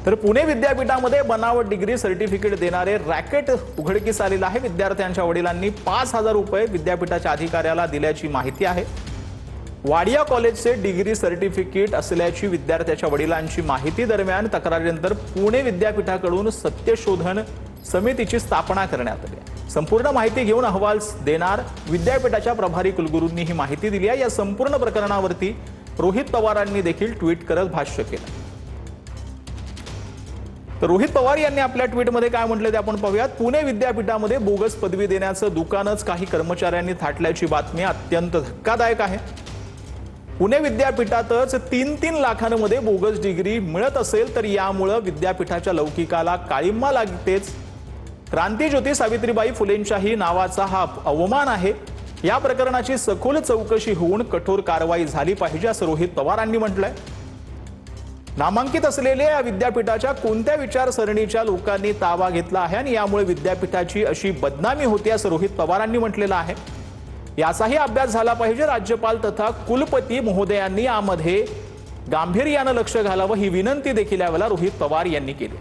तर पुणे विद्यापीठामध्ये बनावट डिग्री सर्टिफिकेट देणारे रॅकेट उघडकीस आलेलं आहे। विद्यार्थ्यांच्या वडिलांनी 5,000 रुपये विद्यापीठाच्या अधिकाऱ्याला दिल्याची माहिती आहे। वाडिया कॉलेजचे डिग्री सर्टिफिकेट असल्याची विद्यार्थ्याच्या वडिलांची माहिती दरम्यान तक्रारीनंतर पुणे विद्यापीठाकडून सत्यशोधन समितीची स्थापना करण्यात आली। संपूर्ण माहिती घेऊन अहवाल देणार विद्यापीठाच्या प्रभारी कुलगुरूंनी ही माहिती दिली आहे। या संपूर्ण प्रकरणावरती रोहित पवारांनी देखील ट्विट करत भाष्य केलं। तर रोहित पवार यांनी आपल्या ट्विटमध्ये काय म्हटले ते आपण पाहूयात। पुणे विद्यापीठामध्ये बोगस पदवी देण्याचं दुकानच काही कर्मचाऱ्यांनी थाटल्याची बातमी अत्यंत धक्कादायक आहे। पुणे विद्यापीठातच 3-3 लाखांमध्ये बोगस डिग्री मिळत असेल तर यामुळे विद्यापीठाच्या लौकिकाला काळिंबा लागतेच। क्रांतिज्योती सावित्रीबाई फुलेंच्याही नावाचा हा अवमान आहे। या प्रकरणाची सखोल चौकशी होऊन कठोर कारवाई झाली पाहिजे असं रोहित पवारांनी म्हटलंय। नामांकित असलेल्या या विद्यापीठाच्या कोणत्या विचारसरणीच्या लोकांनी ताबा घेतला आहे आणि यामुळे विद्यापीठाची अशी बदनामी होती असं रोहित पवारांनी म्हटलेलं आहे। याचाही अभ्यास झाला पाहिजे। राज्यपाल तथा कुलपती महोदयांनी यामध्ये गांभीर्याने लक्ष घालावं ही विनंती देखील यावेळेला रोहित पवार यांनी केली।